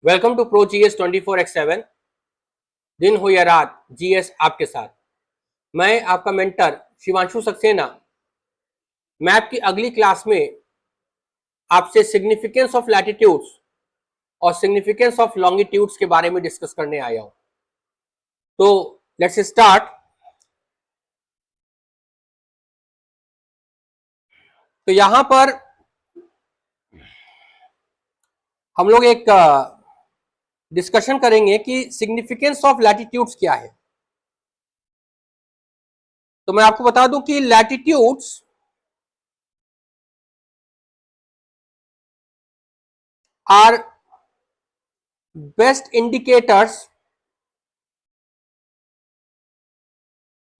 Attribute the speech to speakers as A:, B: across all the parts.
A: Welcome to pro GS 24x7। दिन हो या रात, जीएस आपके साथ। मैं आपका मेंटर शिवांशु सक्सेना। मैं आपकी अगली क्लास में आपसे सिग्निफिकेंस ऑफ लैटिट्यूड्स और सिग्निफिकेंस ऑफ लॉन्गिट्यूड्स के बारे में डिस्कस करने आया हूं। तो लेट्स स्टार्ट। तो यहां पर हम लोग एक डिस्कशन करेंगे कि सिग्निफिकेंस ऑफ लैटिट्यूड्स क्या है। तो मैं आपको बता दूं कि latitudes are best indicators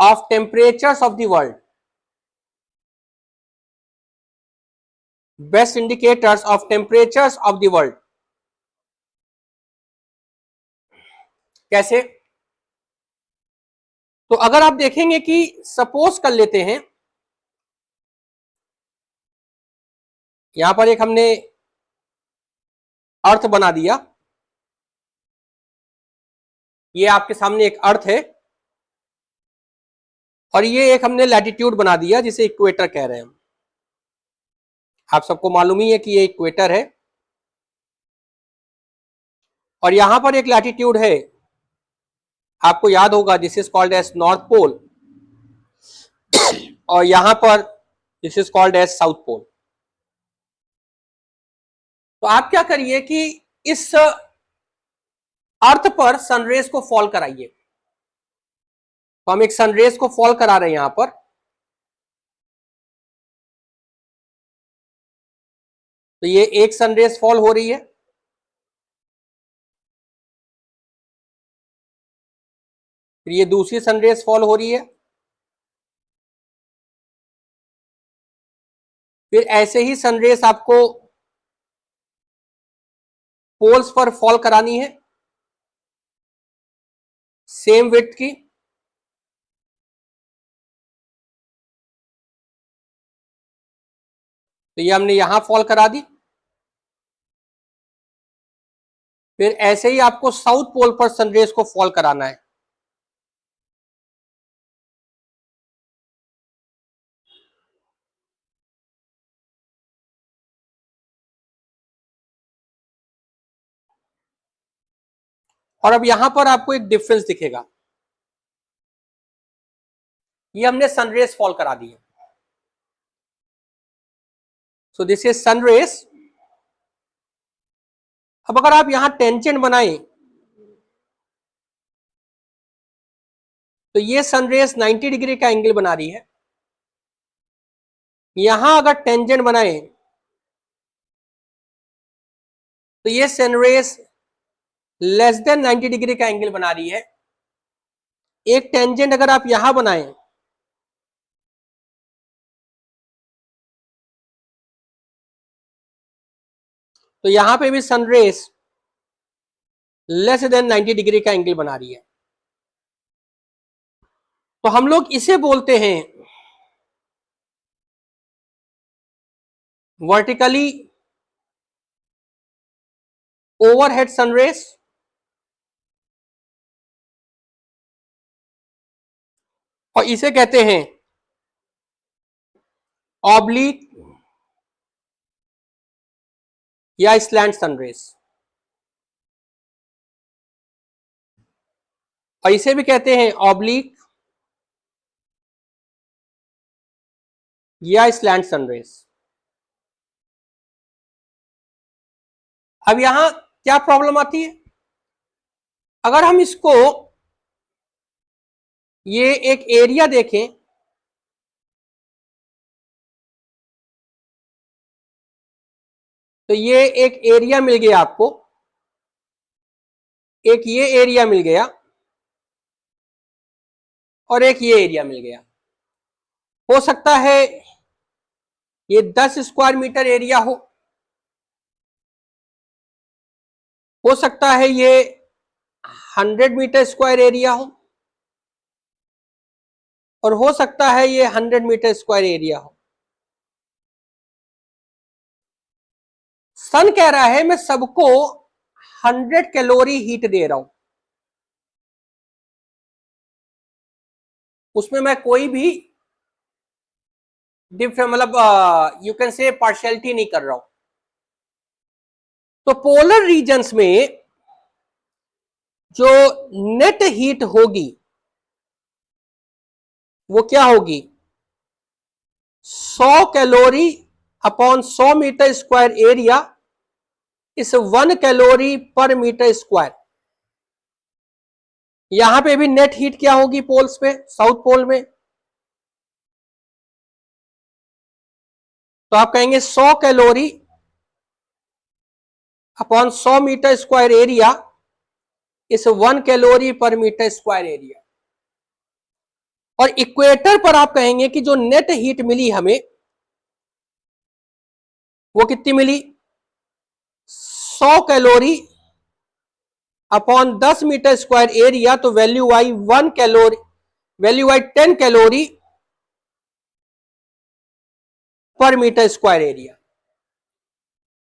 A: of temperatures of the world. Best indicators of temperatures of the world. कैसे? तो अगर आप देखेंगे कि सपोज कर लेते हैं, यहां पर एक हमने अर्थ बना दिया। ये आपके सामने एक अर्थ है और ये एक हमने लैटिट्यूड बना दिया जिसे इक्वेटर कह रहे हैं। आप सबको मालूम ही है कि ये इक्वेटर है और यहां पर एक लैटिट्यूड है, आपको याद होगा, this is called as north pole और यहां पर this is called as south pole. तो आप क्या करिए कि इस अर्थ पर सनरेज को फॉल कराइए। तो हम एक सनरेज को फॉल करा रहे हैं यहां पर। तो ये एक सनरेज फॉल हो रही है, फिर ये दूसरी सनरेज फॉल हो रही है, फिर ऐसे ही सनरेज आपको पोल्स पर फॉल करानी है सेम विड्थ की। तो ये हमने यहां फॉल करा दी। फिर ऐसे ही आपको साउथ पोल पर सनरेज को फॉल कराना है। और अब यहां पर आपको एक डिफरेंस दिखेगा, ये हमने सनरेज फॉल करा दी है। So this is sun rays. अब अगर आप यहां टेंजेंट बनाएं तो ये सनरेज 90 डिग्री का एंगल बना रही है। यहां अगर टेंजेंट बनाएं तो ये सनरेज लेस देन 90 डिग्री का एंगल बना रही है। एक टेंजेंट अगर आप यहां बनाएं तो यहां पे भी सनरेज लेस देन 90 डिग्री का एंगल बना रही है। तो हम लोग इसे बोलते हैं वर्टिकली ओवरहेड सनरेज और इसे कहते हैं ऑब्लिक या स्लैंट सनरेज और इसे भी कहते हैं ऑब्लिक या स्लैंट सनरेज। अब यहां क्या प्रॉब्लम आती है, अगर हम इसको ये एक एरिया देखें तो ये एक एरिया मिल गया आपको, एक ये एरिया मिल गया और एक ये एरिया मिल गया। हो सकता है ये 10 स्क्वायर मीटर एरिया हो सकता है ये 100 मीटर स्क्वायर एरिया और हो सकता है ये 100 मीटर स्क्वायर एरिया हो। सन कह रहा है मैं सबको 100 कैलोरी हीट दे रहा हूं, उसमें मैं कोई भी मतलब यू कैन से पार्शियलिटी नहीं कर रहा हूं। तो पोलर रीजन्स में जो नेट हीट होगी वो क्या होगी, 100 calorie upon 100 meter square area is 1 calorie per meter square. यहां पे भी नेट हीट क्या होगी पोल्स पे, साउथ पोल में, तो आप कहेंगे 100 calorie upon 100 meter square area is 1 calorie per meter square area. और इक्वेटर पर आप कहेंगे कि जो नेट हीट मिली हमें वो कितनी मिली, 100 calorie upon 10 meter square area, तो वैल्यू आई 1 कैलोरी, वैल्यू आई 10 calorie per meter square area.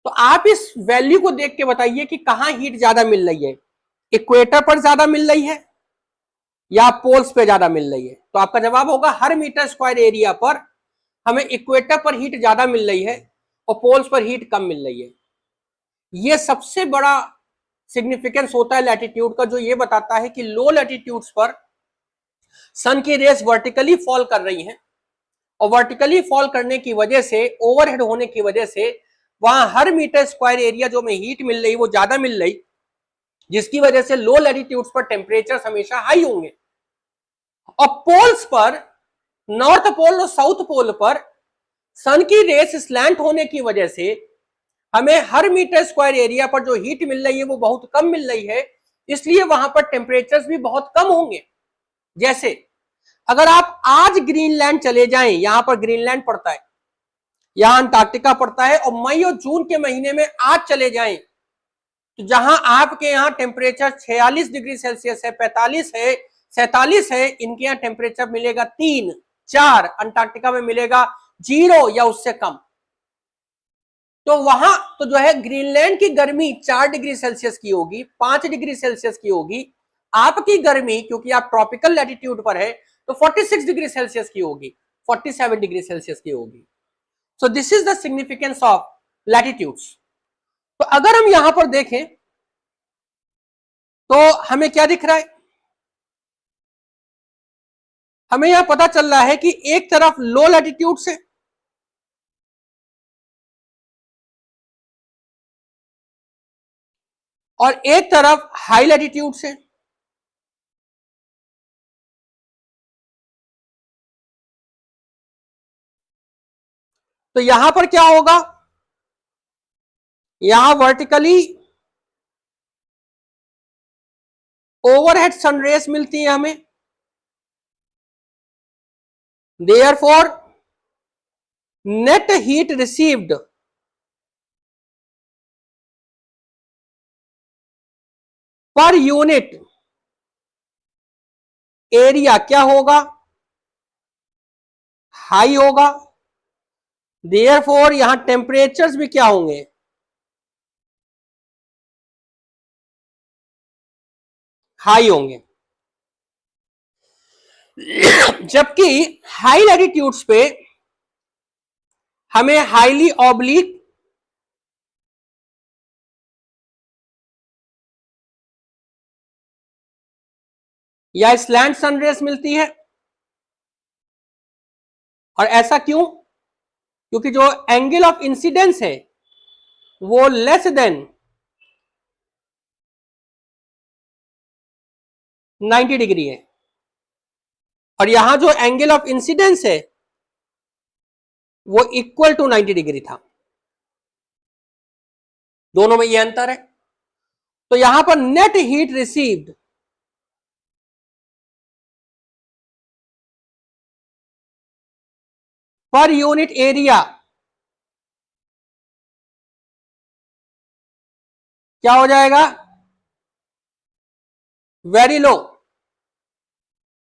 A: तो आप इस वैल्यू को देख के बताइए कि कहां हीट ज्यादा मिल रही है, इक्वेटर पर ज्यादा मिल रही है या पोल्स पे ज्यादा मिल रही है। तो आपका जवाब होगा हर मीटर स्क्वायर एरिया पर हमें इक्वेटर पर हीट ज्यादा मिल रही है और पोल्स पर हीट कम मिल रही है। यह सबसे बड़ा सिग्निफिकेंस होता है लैटिट्यूड का, जो ये बताता है कि लो लैटिट्यूड्स पर सन की रेस वर्टिकली फॉल कर रही हैं और वर्टिकली फॉल करने की वजह से, ओवरहेड होने की वजह से वहां हर मीटर स्क्वायर एरिया जो में हीट मिल रही वो ज्यादा मिल रही, जिसकी वजह से लो लैटिट्यूड्स पर टेम्परेचर हमेशा हाई होंगे। और पोल्स पर, नॉर्थ पोल और साउथ पोल पर सन की रेस स्लैंट होने की वजह से हमें हर मीटर स्क्वायर एरिया पर जो हीट मिल रही है वो बहुत कम मिल रही है, इसलिए वहां पर टेम्परेचर्स भी बहुत कम होंगे। जैसे अगर आप आज ग्रीनलैंड चले जाएं, यहां पर ग्रीनलैंड पड़ता है, यहां अंटार्कटिका पड़ता है, और मई और जून के महीने में आज चले जाएं तो जहां आपके यहां टेम्परेचर 46 डिग्री सेल्सियस है, 45 है, 47 है, इनके यहां टेम्परेचर मिलेगा 3, 4, अंटार्कटिका में मिलेगा 0 या उससे कम। तो वहां तो जो है ग्रीनलैंड की गर्मी 4 डिग्री सेल्सियस की होगी, 5 डिग्री सेल्सियस की होगी, आपकी गर्मी क्योंकि आप ट्रॉपिकल लैटिट्यूड पर है तो 46 डिग्री सेल्सियस की होगी, 47 डिग्री सेल्सियस की होगी। So this is the significance of latitudes. तो अगर हम यहां पर देखें तो हमें क्या दिख रहा है, हमें यह पता चल रहा है कि एक तरफ लो लैटिट्यूड से और एक तरफ हाई लैटिट्यूड से। तो यहां पर क्या होगा, यहां वर्टिकली ओवरहेड सनरेज मिलती है हमें, therefore net heat received per unit area क्या होगा, हाई होगा। देयरफॉर यहां टेम्परेचर्स भी क्या होंगे, हाई होंगे। जबकि हाई लैटिट्यूड्स पे हमें हाईली ऑब्लिक या स्लैंट सनरेज मिलती है। और ऐसा क्यों, क्योंकि जो एंगल ऑफ इंसिडेंस है वो लेस देन 90 डिग्री है, और यहां जो एंगल ऑफ इंसिडेंस है वो इक्वल टू 90 डिग्री था। दोनों में ये अंतर है। तो यहां पर net heat received per unit area क्या हो जाएगा, वेरी लो।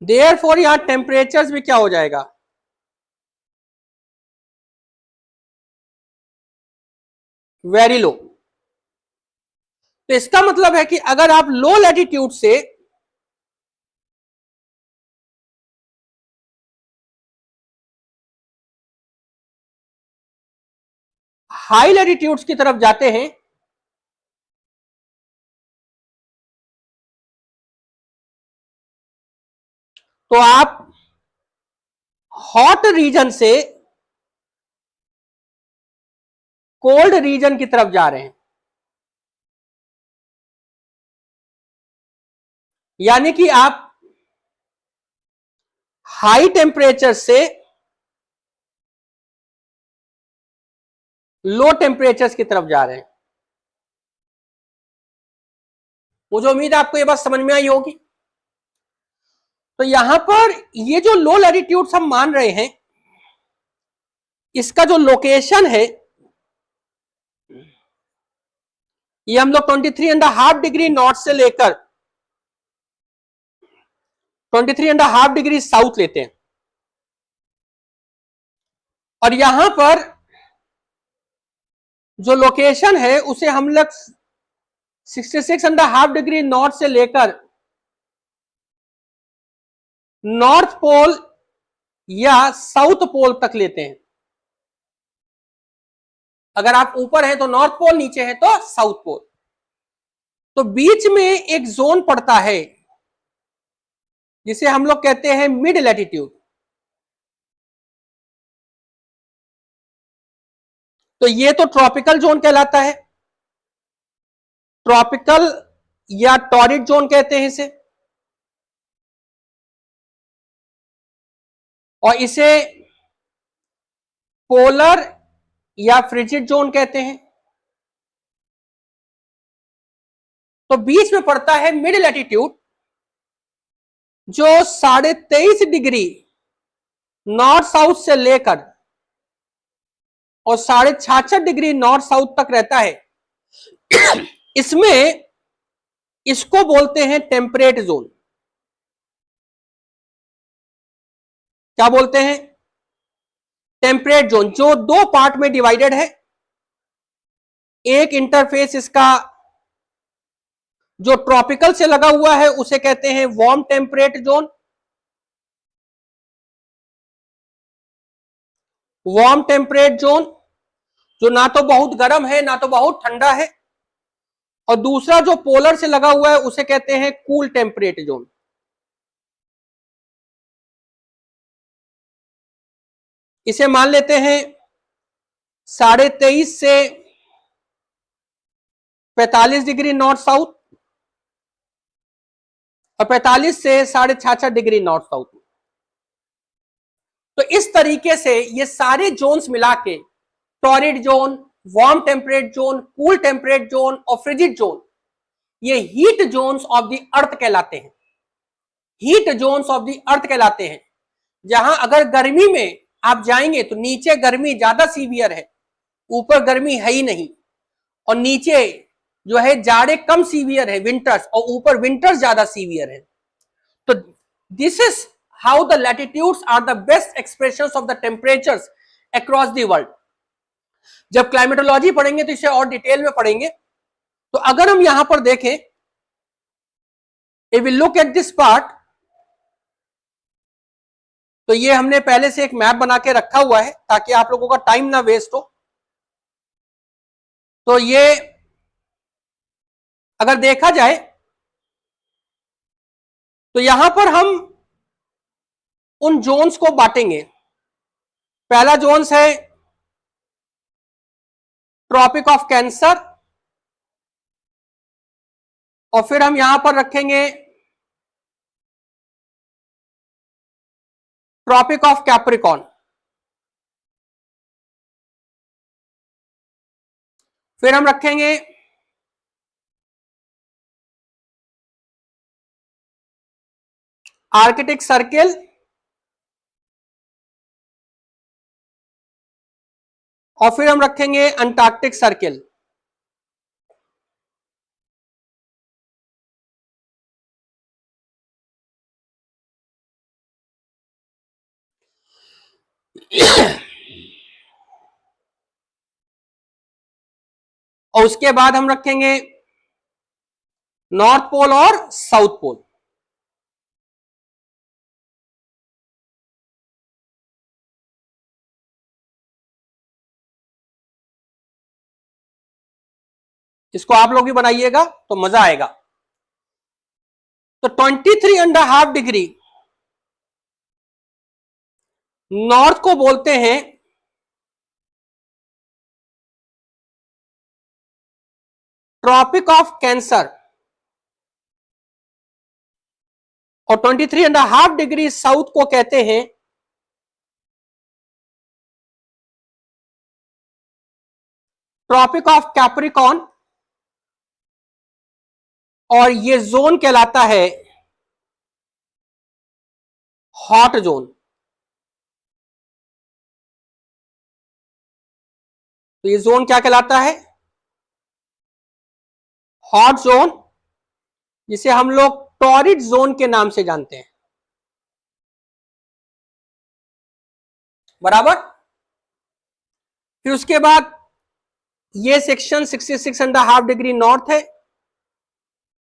A: देयरफॉर यहां टेम्परेचर्स भी क्या हो जाएगा, वेरी लो। तो इसका मतलब है कि अगर आप लो लैटिट्यूड से हाई लैटिट्यूड्स की तरफ जाते हैं तो आप हॉट रीजन से कोल्ड रीजन की तरफ जा रहे हैं, यानी कि आप हाई टेम्परेचर से लो टेम्परेचर की तरफ जा रहे हैं। मुझे उम्मीद है आपको ये बात समझ में आई होगी। तो यहां पर ये जो लो लैटिट्यूड हम मान रहे हैं, इसका जो लोकेशन है ये हम लोग 23.5 डिग्री नॉर्थ से लेकर 23.5 डिग्री साउथ लेते हैं, और यहां पर जो लोकेशन है उसे हम लोग 66.5 डिग्री नॉर्थ से लेकर नॉर्थ पोल या साउथ पोल तक लेते हैं। अगर आप ऊपर हैं तो नॉर्थ पोल, नीचे है तो साउथ पोल। तो बीच में एक जोन पड़ता है जिसे हम लोग कहते हैं मिड लैटिट्यूड। तो ये तो ट्रॉपिकल जोन कहलाता है, ट्रॉपिकल या टॉरिड जोन कहते हैं इसे, और इसे पोलर या फ्रिजिड जोन कहते हैं। तो बीच में पड़ता है मिड लैटिट्यूड, जो 23.5 डिग्री नॉर्थ साउथ से लेकर और 66.5 डिग्री नॉर्थ साउथ तक रहता है। इसमें इसको बोलते हैं टेम्परेट जोन। क्या बोलते हैं? टेम्परेट जोन, जो दो पार्ट में डिवाइडेड है। एक इंटरफेस इसका जो ट्रॉपिकल से लगा हुआ है उसे कहते हैं warm temperate zone, warm temperate zone जो ना तो बहुत गर्म है ना तो बहुत ठंडा है, और दूसरा जो पोलर से लगा हुआ है उसे कहते हैं कूल टेम्परेट जोन। इसे मान लेते हैं 23.5 से 45 डिग्री नॉर्थ साउथ और 45 से 66.5 डिग्री नॉर्थ साउथ। तो इस तरीके से ये सारे जोन्स मिला के torrid zone, warm temperate zone, cool temperate zone और फ्रिजिड जोन, ये heat zones of the earth कहलाते हैं। Heat zones of the earth कहलाते हैं, जहां अगर गर्मी में आप जाएंगे तो नीचे गर्मी ज्यादा सीवियर है, ऊपर गर्मी है ही नहीं, और नीचे जो है जाड़े कम सीवियर है विंटर्स, और ऊपर विंटर्स ज्यादा सीवियर है। तो this is how the latitudes are the best expressions of the temperatures across the world. जब क्लाइमेटोलॉजी पढ़ेंगे तो इसे और डिटेल में पढ़ेंगे। तो अगर हम यहां पर देखें, if we look at this part, तो ये हमने पहले से एक मैप बना के रखा हुआ है ताकि आप लोगों का टाइम ना वेस्ट हो। तो ये अगर देखा जाए तो यहां पर हम उन जोन्स को बांटेंगे। पहला जोन्स है ट्रॉपिक ऑफ कैंसर, और फिर हम यहां पर रखेंगे ट्रॉपिक ऑफ कैप्रिकॉन, फिर हम रखेंगे आर्कटिक सर्किल, और फिर हम रखेंगे अंटार्कटिक सर्किल। और उसके बाद हम रखेंगे नॉर्थ पोल और साउथ पोल। इसको आप लोग भी बनाइएगा तो मजा आएगा। तो 23.5 डिग्री नॉर्थ को बोलते हैं ट्रॉपिक ऑफ कैंसर, और 23.5 डिग्री साउथ को कहते हैं ट्रॉपिक ऑफ कैप्रिकॉन, और ये जोन कहलाता है हॉट जोन। तो ये जोन क्या कहलाता है? हॉट जोन, जिसे हम लोग टॉरिड जोन के नाम से जानते हैं। बराबर। फिर उसके बाद ये सेक्शन 66.5 डिग्री नॉर्थ है,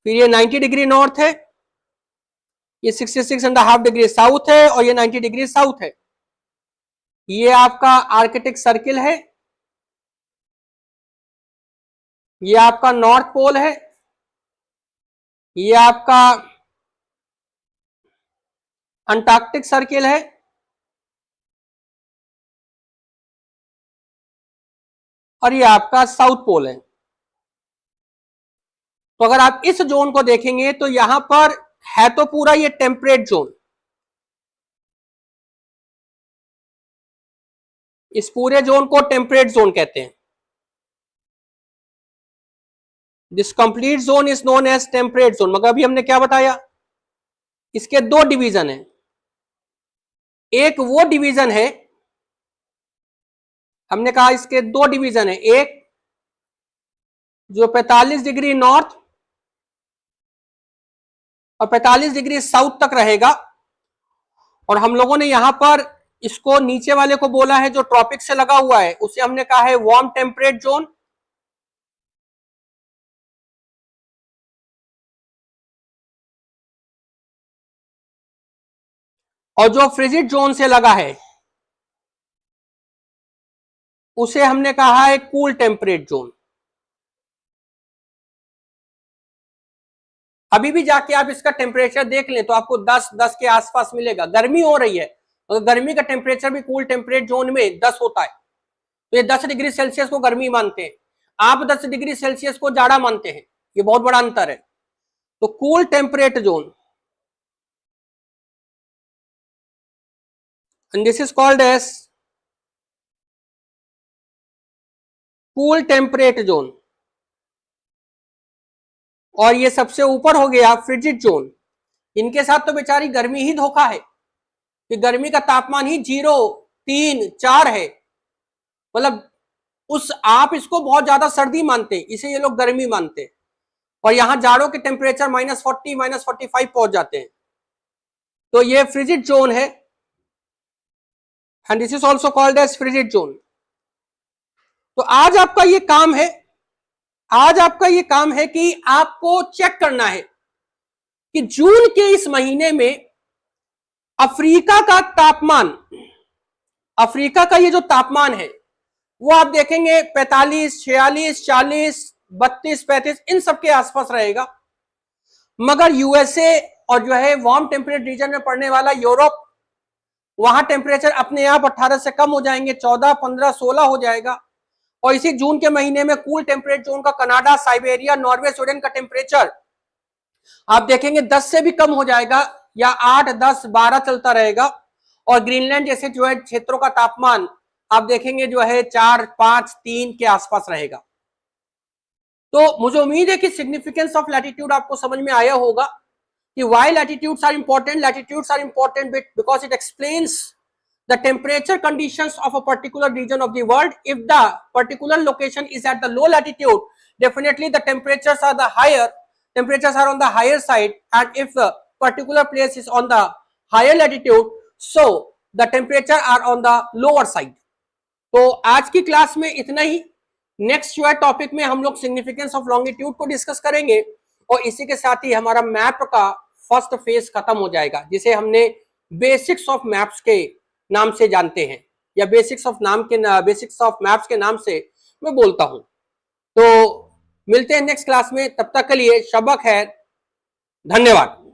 A: फिर ये 90 डिग्री नॉर्थ है, ये 66.5 डिग्री साउथ है, और ये 90 डिग्री साउथ है। ये आपका आर्कटिक सर्किल है, ये आपका नॉर्थ पोल है, ये आपका अंटार्कटिक सर्किल है, और ये आपका साउथ पोल है। तो अगर आप इस जोन को देखेंगे तो यहां पर है तो पूरा ये टेम्परेट जोन, इस पूरे जोन को टेम्परेट जोन कहते हैं। This complete zone is known as temperate zone. मगर अभी हमने क्या बताया, इसके दो डिवीजन है। एक वो डिवीजन है, हमने कहा इसके दो डिवीजन है, एक जो 45 डिग्री नॉर्थ और 45 डिग्री साउथ तक रहेगा, और हम लोगों ने यहां पर इसको नीचे वाले को बोला है जो ट्रॉपिक से लगा हुआ है, उसे हमने कहा है वार्म टेम्परेट जोन। और जो फ्रिजिड जोन से लगा है उसे हमने कहा है कूल टेम्परेट जोन। अभी भी जाके आप इसका टेम्परेचर देख लें तो आपको 10 के आसपास मिलेगा। गर्मी हो रही है तो गर्मी का टेम्परेचर भी कूल टेम्परेट जोन में 10 होता है। तो ये 10 डिग्री सेल्सियस को गर्मी मानते हैं, आप 10 डिग्री सेल्सियस को जाड़ा मानते हैं। ये बहुत बड़ा अंतर है। तो cool temperate zone, and this is called as cool temperate zone. और ये सबसे ऊपर हो गया फ्रिजिड जोन। इनके साथ तो बेचारी गर्मी ही धोखा है कि गर्मी का तापमान ही 0, 3, 4 है। मतलब उस आप इसको बहुत ज्यादा सर्दी मानते, इसे ये लोग गर्मी मानते। और यहां जाड़ों के टेम्परेचर -40, -45 पहुंच जाते हैं। तो ये फ्रिजिड जोन है, and this is also called as frigid zone. तो आज आपका ये काम है, आज आपका ये काम है कि आपको चेक करना है कि जून के इस महीने में अफ्रीका का तापमान, अफ्रीका का ये जो तापमान है वो आप देखेंगे 45, 46, 40, 32, 35 इन सब के आसपास रहेगा। मगर यूएसए और जो है वार्म टेम्परेट रीजन में पड़ने वाला यूरोप, वहां टेम्परेचर अपने आप 18 से कम हो जाएंगे, 14, 15, 16 हो जाएगा। और इसी जून के महीने में कूल टेम्परेट जोन का कनाडा, साइबेरिया, नॉर्वे, स्वीडन का टेम्परेचर आप देखेंगे 10 से भी कम हो जाएगा, या 8, 10, 12 चलता रहेगा। और ग्रीनलैंड जैसे जो है क्षेत्रों का तापमान आप देखेंगे जो है 4, 5, 3 के आसपास रहेगा। तो मुझे उम्मीद है कि सिग्निफिकेंस ऑफ लैटिट्यूड आपको समझ में आया होगा कि why latitudes are important. Latitudes are important because it explains the temperature conditions of a particular region of the world. If the particular location is at the low latitude, definitely the temperatures are the higher, temperatures are on the higher side, and if a particular place is on the higher latitude, so the temperature are on the lower side. तो आज की class में इतना ही। Next जो है topic में हम लोग सिग्निफिकेंस ऑफ लॉन्गिट्यूड को डिस्कस करेंगे, और इसी के साथ ही हमारा मैप का फर्स्ट फेज खत्म हो जाएगा, जिसे हमने बेसिक्स ऑफ मैप्स के नाम से जानते हैं, या बेसिक्स ऑफ मैप्स के नाम से मैं बोलता हूं। तो मिलते हैं नेक्स्ट क्लास में, तब तक के लिए शब्बा खैर, धन्यवाद।